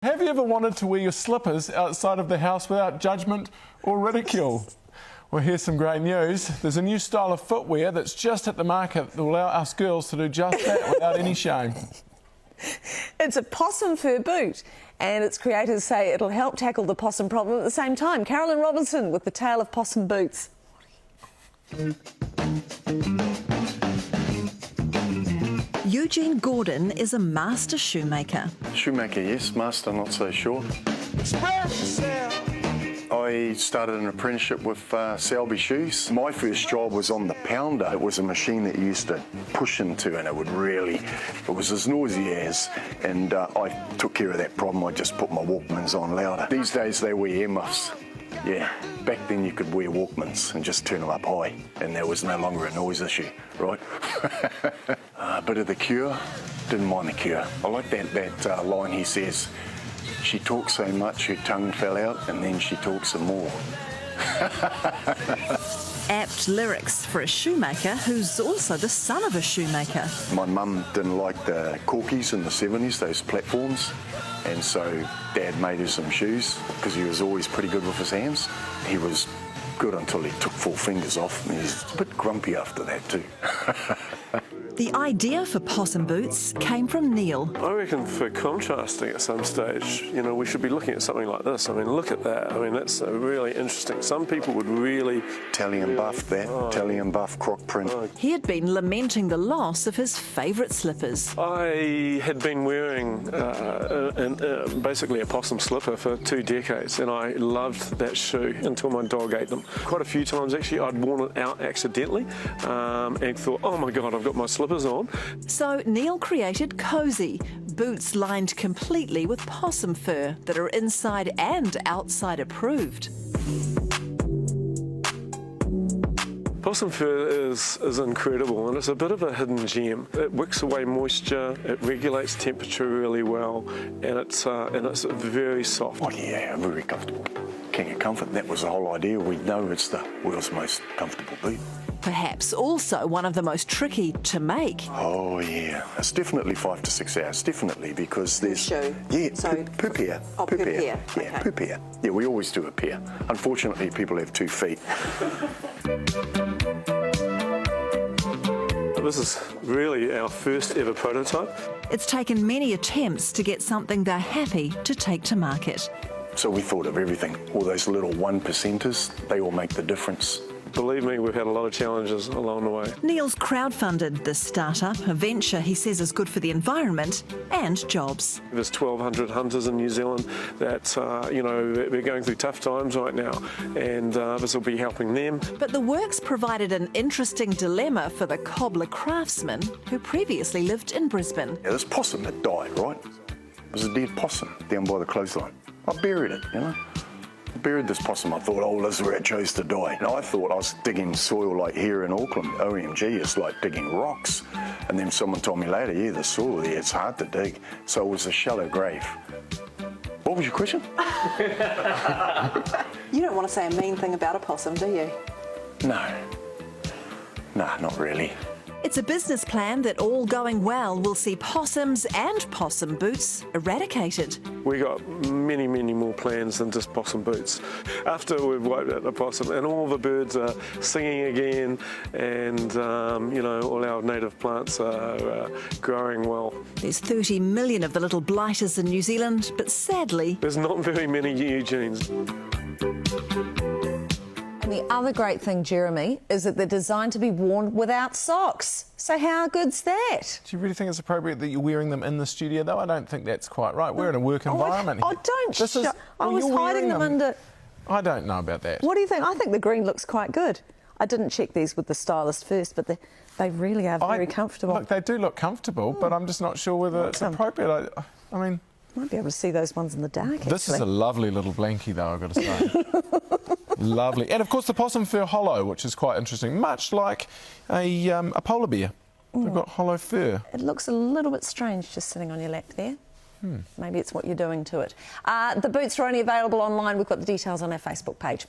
Have you ever wanted to wear your slippers outside of the house without judgment or ridicule? Well, here's some great news. There's a new style of footwear that's just hit the market that will allow us girls to do just that without any shame. It's a possum fur boot, and its creators say it'll help tackle the possum problem at the same time. Carolyn Robinson with the tale of possum boots. Eugene Gordon is a master shoemaker. Shoemaker, yes. Master, not so sure. I started an apprenticeship with Selby Shoes. My first job was on the pounder. It was a machine that you used to push into, and it was as noisy as, and I took care of that problem. I just put my Walkmans on louder. These days they wear earmuffs. Yeah, back then you could wear Walkmans and just turn them up high, and there was no longer a noise issue, right? A bit of The Cure, didn't mind The Cure. I like that line he says, she talks so much her tongue fell out, and then she talks some more. Apt lyrics for a shoemaker who's also the son of a shoemaker. My mum didn't like the corkies in the 70s, those platforms, and so Dad made her some shoes because he was always pretty good with his hands. He was good until he took 4 fingers off, and he's a bit grumpy after that too. The idea for possum boots came from Neil. I reckon for contrasting at some stage, you know, we should be looking at something like this. I mean, look at that. I mean, that's really interesting. Some people would really... Italian buff, Italian buff croc print. He had been lamenting the loss of his favourite slippers. I had been wearing basically a possum slipper for 2 decades, and I loved that shoe until my dog ate them. Quite a few times, actually, I'd worn it out accidentally and thought, oh my God, I've got my slippers on. So Neil created Keuzi, boots lined completely with possum fur that are inside and outside approved. Possum fur is incredible, and it's a bit of a hidden gem. It wicks away moisture, it regulates temperature really well, and it's very soft. Oh yeah, very comfortable. King of comfort, that was the whole idea. We know it's the world's most comfortable boot. Perhaps also one of the most tricky to make. Oh yeah, it's definitely 5 to 6 hours, definitely, because there's... Shoe? Yeah, So, per pair. Oh, per pair. Yeah, Okay. per pair. Yeah, we always do a pair. Unfortunately, people have 2 feet. This is really our first ever prototype. It's taken many attempts to get something they're happy to take to market. So we thought of everything. All those little 1%ers, they all make the difference. Believe me, we've had a lot of challenges along the way. Neil's crowdfunded this startup, a venture he says is good for the environment and jobs. There's 1,200 hunters in New Zealand that, you know, they're going through tough times right now, and this will be helping them. But the works provided an interesting dilemma for the cobbler craftsman who previously lived in Brisbane. Yeah, this possum that died, right? It was a dead possum down by the clothesline. I buried it, you know. I buried this possum. I thought, oh, this is where it chose to die. And I thought I was digging soil like here in Auckland. OMG, it's like digging rocks. And then someone told me later, yeah, the soil there, it's hard to dig. So it was a shallow grave. What was your question? You don't want to say a mean thing about a possum, do you? No. Nah, not really. It's a business plan that, all going well, will see possums and possum boots eradicated. We got many, many more plans than just possum boots. After we've wiped out the possum and all the birds are singing again, and you know, all our native plants are growing well. There's 30 million of the little blighters in New Zealand, but sadly... There's not very many Eugenes. And the other great thing, Jeremy, is that they're designed to be worn without socks. So how good's that? Do you really think it's appropriate that you're wearing them in the studio, though? I don't think that's quite right. We're in a work environment here. Oh, don't This is- I was you're hiding wearing them under... I don't know about that. What do you think? I think the green looks quite good. I didn't check these with the stylist first, but they really are very comfortable. Look, they do look comfortable, but I'm just not sure whether it's appropriate. I mean... Might be able to see those ones in the dark, This actually. is a lovely little blankie, though, I've got to say. Lovely. And, of course, the possum fur hollow, which is quite interesting, much like a polar bear. They've got hollow fur. It looks a little bit strange just sitting on your lap there. Maybe it's what you're doing to it. The boots are only available online. We've got the details on our Facebook page.